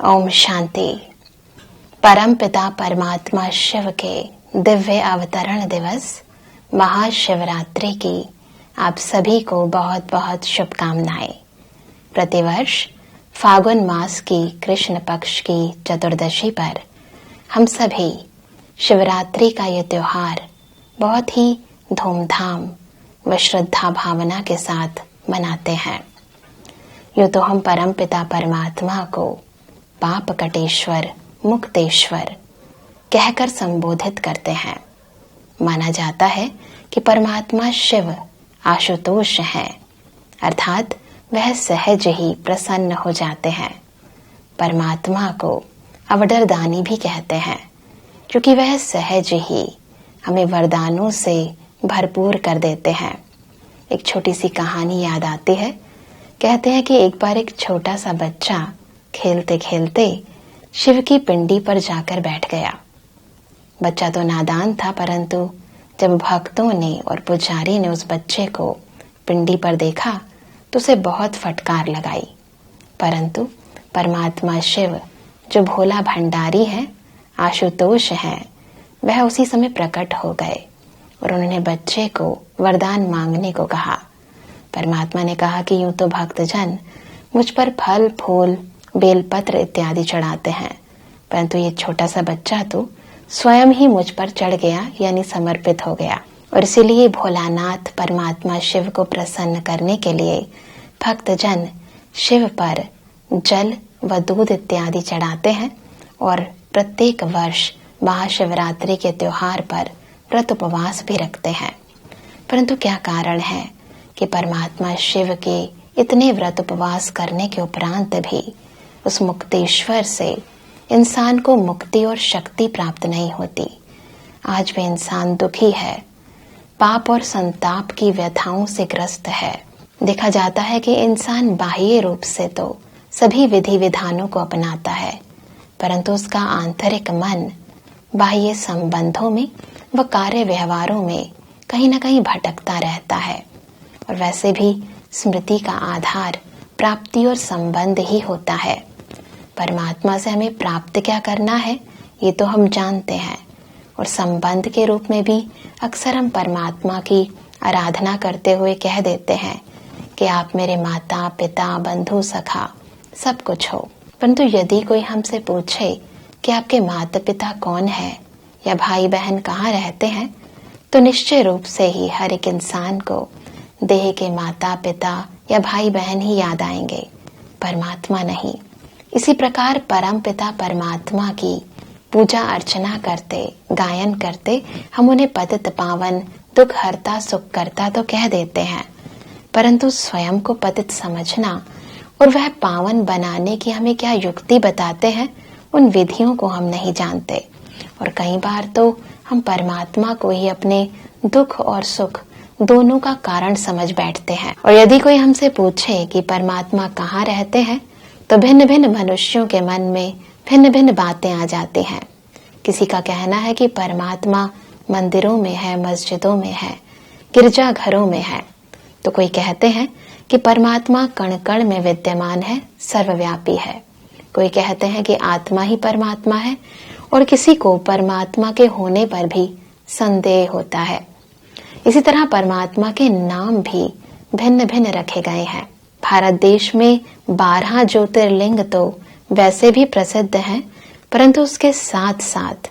ओम शांति। परम पिता परमात्मा शिव के दिव्य अवतरण दिवस महाशिवरात्रि की आप सभी को बहुत बहुत शुभकामनाएं। प्रतिवर्ष फागुन मास की कृष्ण पक्ष की चतुर्दशी पर हम सभी शिवरात्रि का ये त्योहार बहुत ही धूमधाम व श्रद्धा भावना के साथ मनाते हैं। यूं तो हम परम पिता परमात्मा को पाप कटेश्वर मुक्तेश्वर कहकर संबोधित करते हैं। माना जाता है कि परमात्मा शिव आशुतोष हैं, अर्थात वह सहज ही प्रसन्न हो जाते हैं। परमात्मा को अवडरदानी भी कहते हैं, क्योंकि वह सहज ही हमें वरदानों से भरपूर कर देते हैं। एक छोटी सी कहानी याद आती है। कहते हैं कि एक बार एक छोटा सा बच्चा खेलते खेलते शिव की पिंडी पर जाकर बैठ गया। बच्चा तो नादान था, परंतु जब भक्तों ने और पुजारी ने उस बच्चे को पिंडी पर देखा तो उसे बहुत फटकार लगाई। परंतु परमात्मा शिव जो भोला भंडारी है, आशुतोष है, वह उसी समय प्रकट हो गए और उन्होंने बच्चे को वरदान मांगने को कहा। परमात्मा ने कहा कि यूं तो भक्तजन मुझ पर फल फूल बेलपत्र इत्यादि चढ़ाते हैं, परंतु ये छोटा सा बच्चा तो स्वयं ही मुझ पर चढ़ गया, यानी समर्पित हो गया। और इसीलिए भोलानाथ परमात्मा शिव को प्रसन्न करने के लिए भक्तजन शिव पर जल व दूध इत्यादि चढ़ाते हैं और प्रत्येक वर्ष महाशिवरात्रि के त्योहार पर व्रत उपवास भी रखते हैं। परंतु क्या कारण है कि परमात्मा शिव के इतने व्रत उपवास करने के उपरांत भी उस मुक्तेश्वर से इंसान को मुक्ति और शक्ति प्राप्त नहीं होती। आज भी इंसान दुखी है, पाप और संताप की व्यथाओं से ग्रस्त है। देखा जाता है कि इंसान बाह्य रूप से तो सभी विधि विधानों को अपनाता है, परंतु उसका आंतरिक मन बाह्य संबंधों में व कार्य व्यवहारों में कहीं न कहीं भटकता रहता है। और वैसे भी स्मृति का आधार प्राप्ति और संबंध ही होता है। परमात्मा से हमें प्राप्त क्या करना है ये तो हम जानते हैं, और संबंध के रूप में भी अक्सर हम परमात्मा की आराधना करते हुए कह देते हैं कि आप मेरे माता पिता बंधु सखा सब कुछ हो। परंतु यदि कोई हमसे पूछे कि आपके माता पिता कौन है या भाई बहन कहाँ रहते हैं, तो निश्चय रूप से ही हर एक इंसान को देह के माता पिता या भाई बहन ही याद आएंगे, परमात्मा नहीं। इसी प्रकार परम पिता परमात्मा की पूजा अर्चना करते गायन करते हम उन्हें पतित पावन दुख हरता सुख करता तो कह देते हैं, परंतु स्वयं को पतित समझना और वह पावन बनाने की हमें क्या युक्ति बताते हैं, उन विधियों को हम नहीं जानते। और कई बार तो हम परमात्मा को ही अपने दुख और सुख दोनों का कारण समझ बैठते हैं। और यदि कोई हमसे पूछे कि परमात्मा कहाँ रहते हैं, तो भिन्न भिन्न मनुष्यों के मन में भिन्न भिन्न बातें आ जाती हैं। किसी का कहना है कि परमात्मा मंदिरों में है, मस्जिदों में है, गिरजाघरों में है। तो कोई कहते हैं कि परमात्मा कण कण में विद्यमान है, सर्वव्यापी है। कोई कहते हैं कि आत्मा ही परमात्मा है, और किसी को परमात्मा के होने पर भी संदेह होता है। इसी तरह परमात्मा के नाम भी भिन्न भिन्न रखे गए हैं। भारत देश में 12 ज्योतिर्लिंग तो वैसे भी प्रसिद्ध हैं, परंतु उसके साथ साथ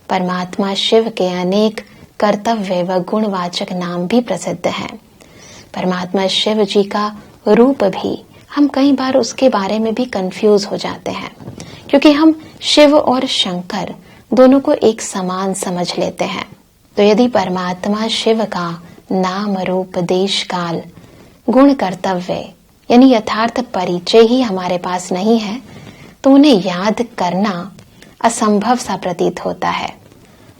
परमात्मा शिव के अनेक कर्तव्य व गुणवाचक नाम भी प्रसिद्ध हैं। परमात्मा शिव जी का रूप भी हम कई बार उसके बारे में भी कंफ्यूज हो जाते हैं, क्योंकि हम शिव और शंकर दोनों को एक समान समझ लेते हैं। तो यदि परमात्मा शिव का नाम रूप देश काल गुण कर्तव्य यानी यथार्थ परिचय ही हमारे पास नहीं है, तो उन्हें याद करना असंभव सा प्रतीत होता है।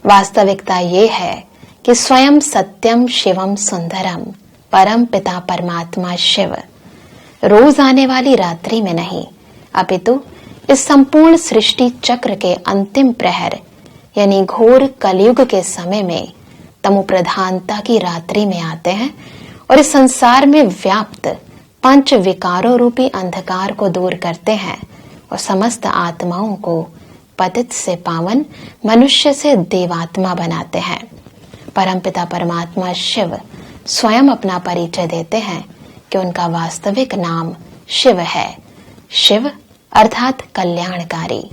वास्तविकता ये है कि स्वयं सत्यम शिवम सुंदरम परम पिता परमात्मा शिव रोज आने वाली रात्रि में नहीं, अपितु इस संपूर्ण सृष्टि चक्र के अंतिम प्रहर यानी घोर कलयुग के समय में तमो प्रधानता की रात्रि में आते हैं और इस संसार में व्याप्त पंच विकारों रूपी अंधकार को दूर करते हैं और समस्त आत्माओं को पतित से पावन, मनुष्य से देवात्मा बनाते हैं। परमपिता परमात्मा शिव स्वयं अपना परिचय देते हैं कि उनका वास्तविक नाम शिव है। शिव अर्थात कल्याणकारी।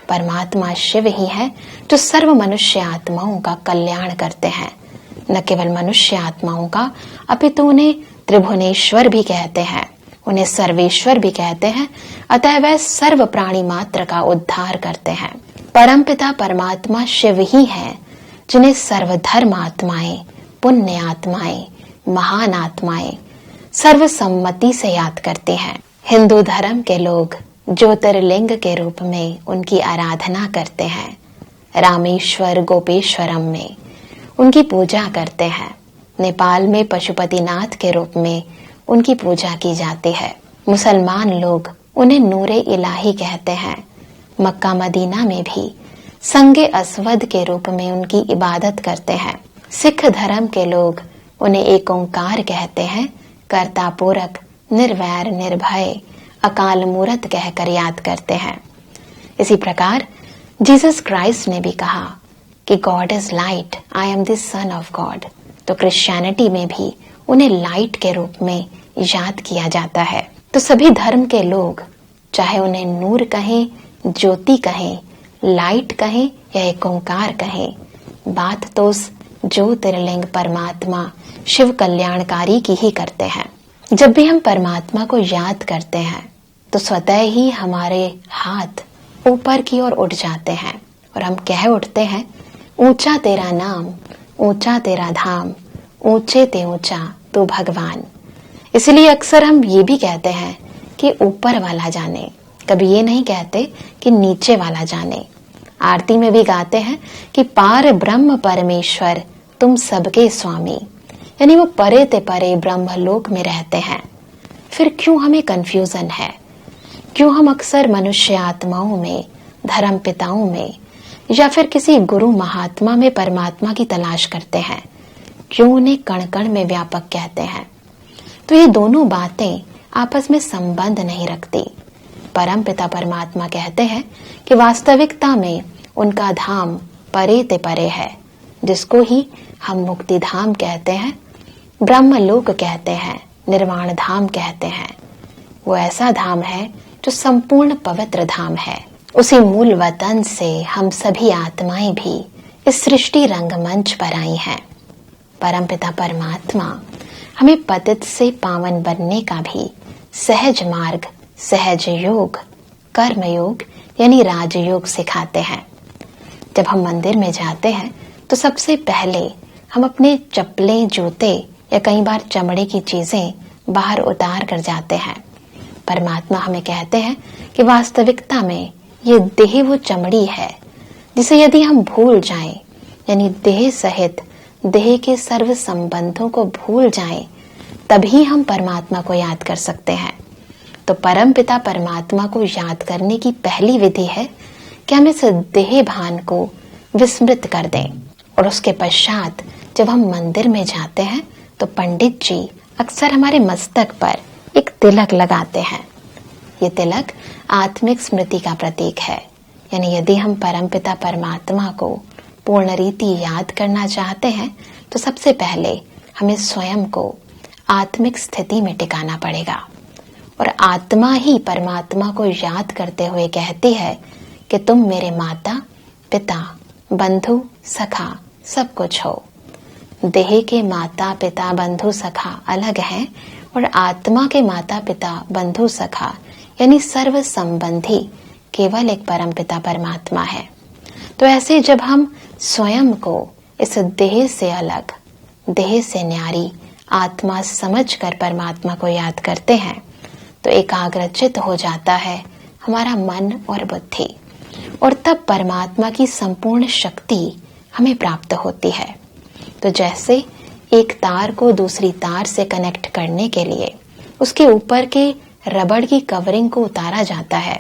परमात्मा शिव ही है जो सर्व मनुष्य आत्माओं का कल्याण करते हैं। न केवल मनुष्य आत्माओं का, अपितु उन्हें त्रिभुवनेश्वर भी कहते हैं, उन्हें सर्वेश्वर भी कहते हैं। अतः वह सर्व प्राणी मात्र का उद्धार करते हैं। परमपिता परमात्मा शिव ही है जिन्हें सर्वधर्म आत्माएं, पुण्य आत्माएं, महान आत्माएं सर्वसम्मति से याद करते हैं। हिंदू धर्म के लोग ज्योतिर्लिंग के रूप में उनकी आराधना करते हैं। रामेश्वर गोपेश्वरम में उनकी पूजा करते हैं। नेपाल में पशुपतिनाथ के रूप में उनकी पूजा की जाती है। मुसलमान लोग उन्हें नूरे इलाही कहते हैं। मक्का मदीना में भी संगे अस्वद के रूप में उनकी इबादत करते हैं। सिख धर्म के लोग उन्हें एक ओंकार कहते हैं। कर्तापूरक, निर्वैर, निर्भय, अकाल मूर्त कहकर याद करते हैं। इसी प्रकार जीसस क्राइस्ट ने भी कहा कि God is light, I am the son of God. तो क्रिश्चियनिटी में भी उन्हें लाइट के रूप में याद किया जाता है। तो सभी धर्म के लोग चाहे उन्हें नूर कहें, ज्योति कहें, लाइट कहें या एक ओंकार कहें, बात तो उस ज्योतिर्लिंग परमात्मा शिव कल्याणकारी की ही करते हैं। जब भी हम परमात्मा को याद करते हैं तो स्वतः ही हमारे हाथ ऊपर की ओर उठ जाते हैं और हम कह उठते हैं, ऊंचा तेरा नाम, ऊंचा तेरा धाम, ऊंचे ते ऊंचा तू भगवान। इसलिए अक्सर हम ये भी कहते हैं कि ऊपर वाला जाने, कभी ये नहीं कहते कि नीचे वाला जाने। आरती में भी गाते हैं कि पार ब्रह्म परमेश्वर तुम सबके स्वामी, यानी वो परे ते परे ब्रह्मलोक में रहते हैं। फिर क्यों हमें कंफ्यूजन है? क्यों हम अक्सर मनुष्य आत्माओं में, धर्म पिताओं में या फिर किसी गुरु महात्मा में परमात्मा की तलाश करते हैं? क्यों उन्हें कण कण में व्यापक कहते हैं? तो ये दोनों बातें आपस में संबंध नहीं रखती। परम पिता परमात्मा कहते हैं कि वास्तविकता में उनका धाम परे ते परे है, जिसको ही हम मुक्ति धाम कहते हैं, ब्रह्मलोक कहते हैं, निर्वाण धाम कहते हैं। वो ऐसा धाम है जो संपूर्ण पवित्र धाम है। उसी मूल वतन से हम सभी आत्माएं भी इस सृष्टि रंगमंच पर आई हैं। परमपिता परमात्मा हमें पतित से पावन बनने का भी सहज मार्ग, सहज योग, कर्म योग यानी राजयोग सिखाते हैं। जब हम मंदिर में जाते हैं तो सबसे पहले हम अपने चप्पलें, जूते या कई बार चमड़े की चीजें बाहर उतार कर जाते हैं। परमात्मा हमें कहते हैं कि वास्तविकता में ये देह वो चमड़ी है जिसे यदि हम भूल जाएं, यानी देह सहित देह के सर्व संबंधों को भूल जाएं, तभी हम परमात्मा को याद कर सकते हैं। तो परम पिता परमात्मा को याद करने की पहली विधि है कि हम इस देह भान को विस्मृत कर दें। और उसके पश्चात जब हम मंदिर में जाते हैं तो पंडित जी अक्सर हमारे मस्तक पर एक तिलक लगाते हैं। ये तिलक आत्मिक स्मृति का प्रतीक है। यानी यदि हम परमपिता परमात्मा को पूर्ण रीति याद करना चाहते हैं तो सबसे पहले हमें स्वयं को आत्मिक स्थिति में टिकाना पड़ेगा। और आत्मा ही परमात्मा को याद करते हुए कहती है कि तुम मेरे माता पिता, बंधु, सखा सब कुछ हो। देह के माता पिता बंधु सखा अलग हैं और आत्मा के माता पिता बंधु सखा यानी सर्व संबंधी केवल एक परमपिता परमात्मा है। तो ऐसे जब हम स्वयं को इस देह से अलग, देह से न्यारी आत्मा समझकर परमात्मा को याद करते हैं तो एकाग्रचित हो जाता है हमारा मन और बुद्धि, और तब परमात्मा की संपूर्ण शक्ति हमें प्राप्त होती है। तो जैसे एक तार को दूसरी तार से कनेक्ट करने के लिए उसके ऊपर के रबड़ की कवरिंग को उतारा जाता है,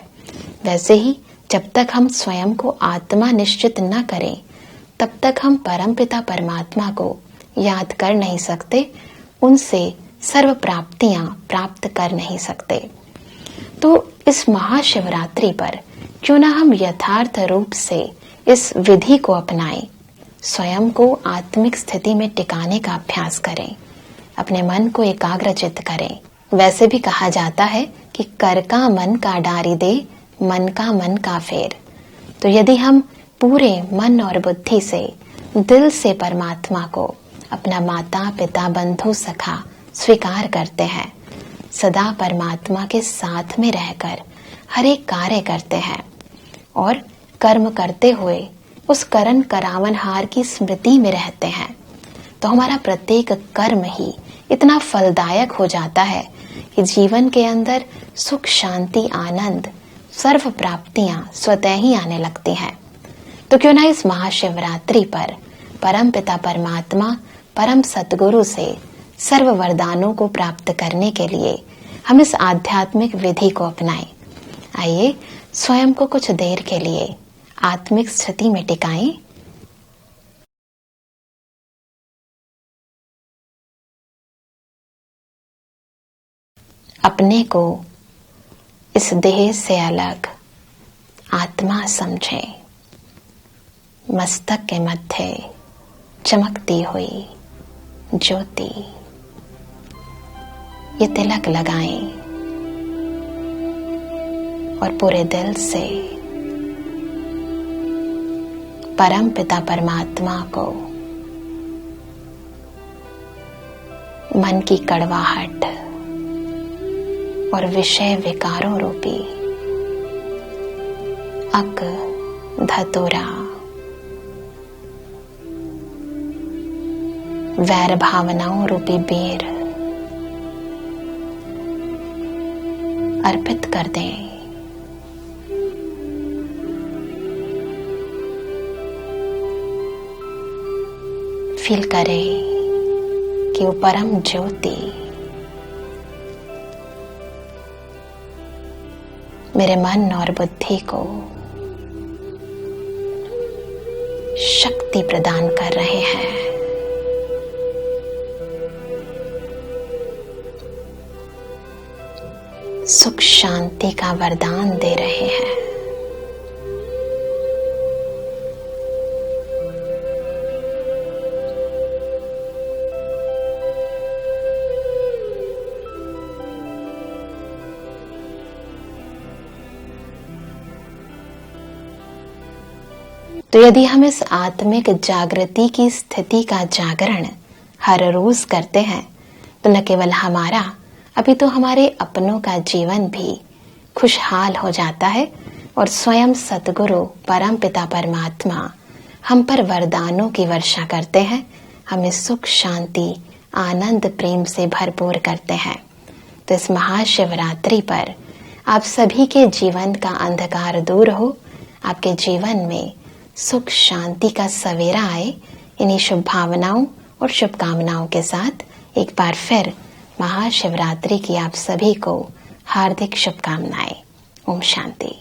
वैसे ही जब तक हम स्वयं को आत्मा निश्चित न करें तब तक हम परमपिता परमात्मा को याद कर नहीं सकते, उनसे सर्व प्राप्तियां प्राप्त कर नहीं सकते। तो इस महाशिवरात्रि पर क्यों ना हम यथार्थ रूप से इस विधि को अपनाएं, स्वयं को आत्मिक स्थिति में टिकाने का अभ्यास करें, अपने मन को एकाग्रचित्त करें। वैसे भी कहा जाता है कि कर का मन का डारी दे, मन का मन का फेर। तो यदि हम पूरे मन और बुद्धि से दिल से परमात्मा को अपना माता पिता बंधु सखा स्वीकार करते हैं, सदा परमात्मा के साथ में रहकर हर एक कार्य करते हैं और कर्म करते हुए उस करण करावनहार की स्मृति में रहते हैं, तो हमारा प्रत्येक कर्म ही इतना फलदायक हो जाता है कि जीवन के अंदर सुख शांति आनंद सर्व प्राप्तियां स्वतः ही आने लगती हैं। तो क्यों ना इस महाशिवरात्रि पर परम पिता परमात्मा परम सतगुरु से सर्व वरदानों को प्राप्त करने के लिए हम इस आध्यात्मिक विधि को अपनाएं। आइए स्वयं को कुछ देर के लिए आत्मिक स्थिति में टिकाएं। अपने को इस देह से अलग आत्मा समझें। मस्तक के मध्य चमकती हुई ज्योति, ये तिलक लगाएं और पूरे दिल से परम पिता परमात्मा को मन की कड़वाहट और विषय विकारों रूपी अक धतुरा वैर भावनाओं रूपी बेर अर्पित कर दें। फील करें कि वो परम ज्योति मेरे मन और बुद्धि को शक्ति प्रदान कर रहे हैं। सुख शांति का वरदान दे रहे हैं। तो यदि हम इस आत्मिक जागृति की स्थिति का जागरण हर रोज करते हैं, तो न केवल हमारा, अभी तो हमारे अपनों का जीवन भी खुशहाल हो जाता है और स्वयं सतगुरु परम पिता परमात्मा हम पर वरदानों की वर्षा करते हैं, हमें सुख शांति आनंद प्रेम से भरपूर करते हैं। तो इस महाशिवरात्रि पर आप सभी के जीवन का अंधकार दूर हो, आपके जीवन में सुख शांति का सवेरा आए। इन्हीं शुभ भावनाओं और शुभकामनाओं के साथ एक बार फिर महाशिवरात्रि की आप सभी को हार्दिक शुभकामनाएं। ओम शांति।